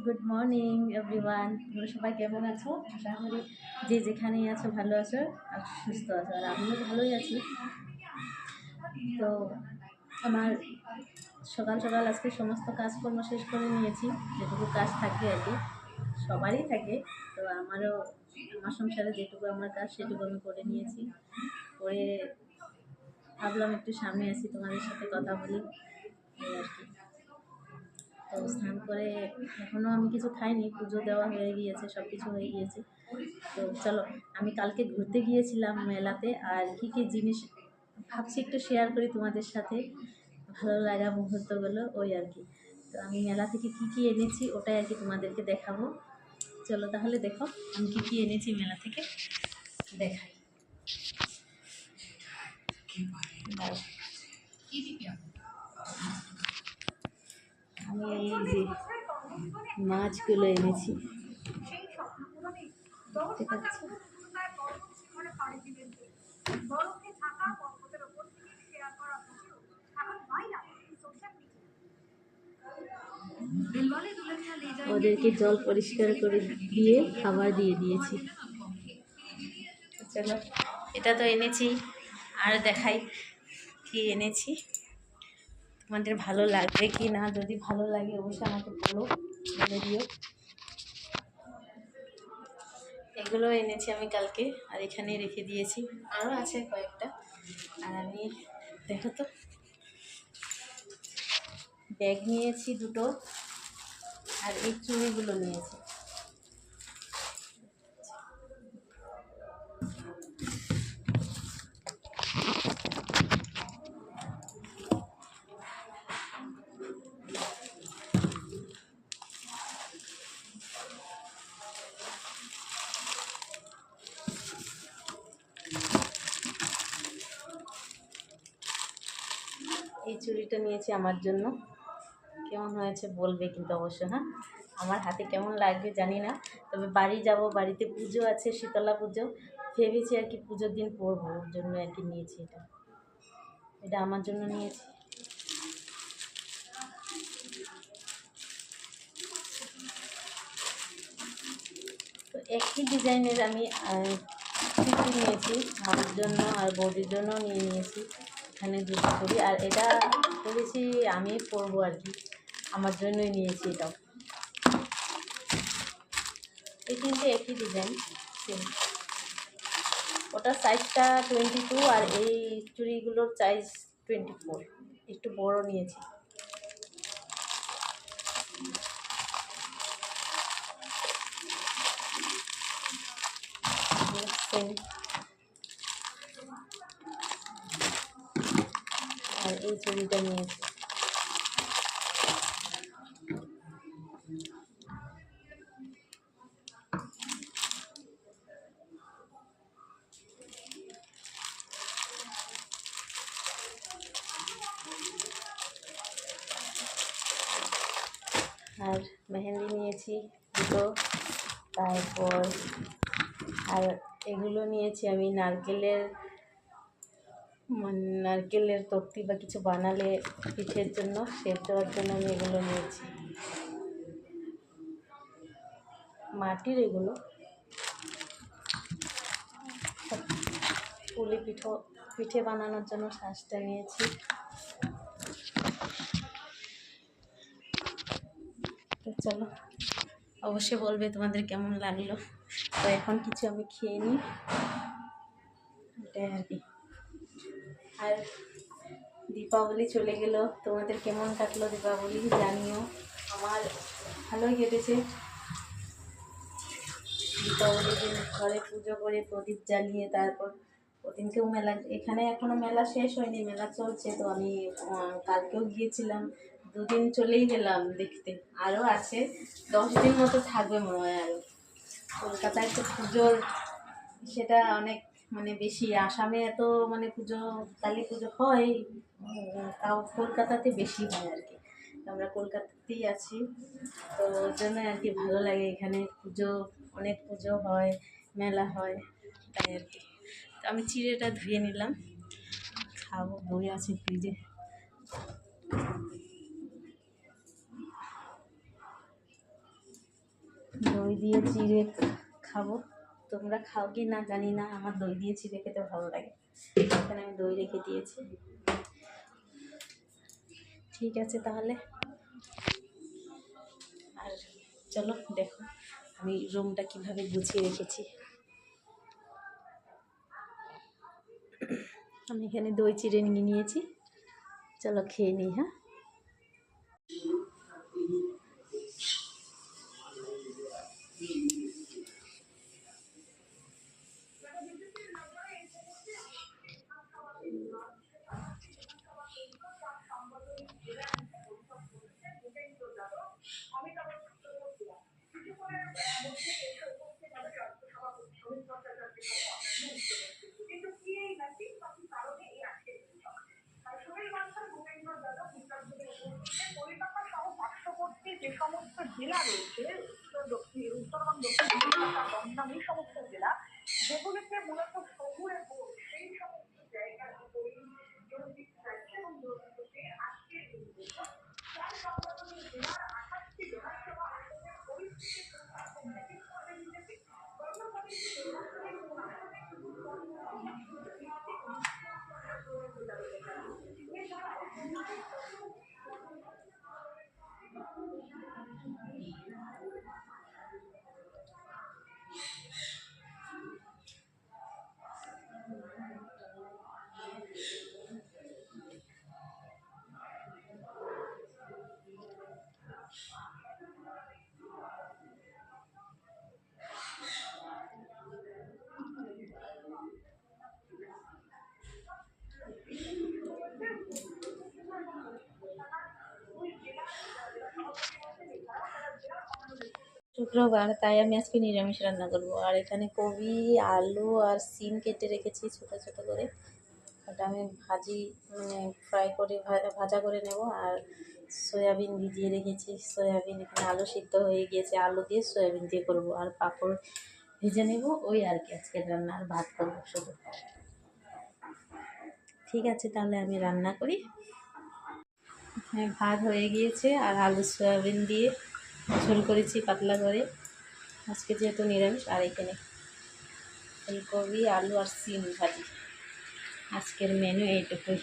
Good morning everyone, তোমরা সবাই কেমন আছো? আশা করি যে যেখানেই আছো ভালো আছো আর সুস্থ আছো, আর আমিও ভালোই আছি। তো আমার সকাল সকাল আজকে সমস্ত কাজকর্ম শেষ করে নিয়েছি, যেটুকু কাজ থাকে আর কি, সবারই থাকে। তো আমার সংসারে যেটুকু আমার কাজ সেটুকু আমি করে নিয়েছি। করে ভাবলাম একটু সামনে আসি, তোমাদের সাথে কথা বলি, এই আর কি। তো স্নান করে এখনও আমি কিছু খাইনি, পুজো দেওয়া হয়ে গিয়েছে, সব কিছু হয়ে গিয়েছে। তো চলো, আমি কালকে ঘুরতে গিয়েছিলাম মেলাতে, আর কী কী জিনিস ভাবছি একটু শেয়ার করি তোমাদের সাথে, ভালো লাগা মুহূর্তগুলো ওই আর কি। তো আমি মেলা থেকে কী কী এনেছি ওটাই আর কি তোমাদেরকে দেখাবো। চলো তাহলে দেখো আমি কী কী এনেছি মেলা থেকে, দেখাই। দাঁড়াও। আমি এই যে মাছগুলো এনেছি, ঠিক আছে। ওদেরকে জল পরিষ্কার করে দিয়ে খাবার দিয়ে দিয়েছি। চলো, এটা তো এনেছি, আর দেখাই কি এনেছি। তোমাদের ভালো লাগবে কি না, যদি ভালো লাগে অবশ্যই আমাকে বলে দিও। এগুলো এনেছি আমি কালকে, আর এখানে রেখে দিয়েছি, আরও আছে কয়েকটা। আর আমি দেখো তো, ব্যাগ নিয়েছি দুটো, আর এই চুড়িগুলো নিয়েছি। এই চুড়িটা নিয়েছি আমার জন্য, কেমন হয়েছে বলবে কিন্তু অবশ্যই। হ্যাঁ, আমার হাতে কেমন লাগবে জানি না, তবে বাড়ি যাব, বাড়িতে পুজো আছে, শীতলা পুজো, ভেবেছি আর কি পুজোর দিন পরবো, ওর জন্য আর কি নিয়েছি। এটা এটা আমার জন্য নিয়েছি। তো একই ডিজাইনের আমি চুড়ি নিয়েছি, আমার জন্য আর বৌদির জন্য নিয়ে নিয়েছি। এখানে দুটো চুড়ি, আর এটা ভেবেছি আমি পরবো আর কি, আমার জন্যই নিয়েছি এটাও। এই তিনটে একই ডিজাইন, সেম। ওটার সাইজটা 22, আর এই চুড়িগুলোর সাইজ 24, একটু বড় নিয়েছি। সেম। আর এই চুড়িটা নিয়েছি। আর মেহেন্দি নিয়েছি দুটো, তারপর আর এগুলো নিয়েছি আমি নারকেলের তক্তি বা কিছু বানালে পিঠের জন্য শেপ দেওয়ার জন্য আমি এগুলো নিয়েছি। মাটির এগুলো পুলি পিঠে বানানোর জন্য শ্বাসটা নিয়েছি। তো চলো, অবশ্যই বলবে তোমাদের কেমন লাগলো। তো এখন কিছু আমি খেয়ে নিই, এটাই আর কি। আর দীপাবলি চলে গেল, তোমাদের কেমন কাটলো দীপাবলি জানিও। আমার ভালোই কেটেছে। দীপাবলির দিন ঘরে পুজো করে প্রদীপ জ্বালিয়ে, তারপর ওদিনকেও মেলা, এখানে এখনো মেলা শেষ হয়নি, মেলা চলছে। তো আমি কালকেও গিয়েছিলাম, দুদিন চলেই গেলাম দেখতে, আরও আছে 10 দিন মতো থাকবে মনে হয়। আরও কলকাতায় তো পুজোর সেটা অনেক বেশি, আসামে এত পুজো, কালী পুজো হয়, তাও কলকাতাতে বেশি হয় আর কি। আমরা কলকাতাতেই আছি, তো ওর জন্য আর কি ভালো লাগে, এখানে পুজো, অনেক পুজো হয়, মেলা হয়, তাই আর কি। তো আমি চিড়েটা ধুয়ে নিলাম, খাবো, দই আছে ফ্রিজে। দই দিয়ে চিড়ে খাবো। তোমরা খাও কি না জানি না, আমার দই দিয়ে চিড়ে খেতে ভালো লাগে। এখানে আমি দই রেখে দিয়েছি। ঠিক আছে তাহলে, আর চলো দেখো আমি রুমটা কিভাবে গুছিয়ে রেখেছি। আমি এখানে দই চিড়ে নিয়ে নিয়েছি, চলো খেয়ে নিই। হ্যাঁ, যে সমস্ত জেলা রয়েছে উত্তরবঙ্গ, দক্ষিণ কলকাতা, দমদম, এই সমস্ত জেলা যেগুলিতে মূলত শহুরে ভোট, সেই সমস্ত জায়গার উপরেই জরুরি থাকছে এবং আজকে প্রায় সংগঠনের জেলার 28টি বিধানসভা আসনের পরিস্থিতি শুক্রবার, তাই আমি আজকে নিরামিষ রান্না করবো। আর এখানে কবি, আলু আর সিম কেটে রেখেছি ছোটো ছোটো করে। ওটা আমি ফ্রাই করে ভাজা করে নেব। আর সয়াবিন ভিজিয়ে রেখেছি, সয়াবিন এখানে আলু সিদ্ধ হয়ে গিয়েছে, আলু দিয়ে সয়াবিন দিয়ে করবো। আর পাঁপড় ভেজে নেব, ওই আর কি আজকের রান্না। আর ভাত করবো শুধু। ঠিক আছে তাহলে আমি রান্না করি। এখানে ভাত হয়ে গিয়েছে, আর আলু সয়াবিন দিয়ে ঝোল করেছি পাতলা করে, আজকে যেহেতু নিরামিষ। আর এখানে ফুলকপি, আলু আর সিম ভাজি। আজকের মেনু এইটুকুই।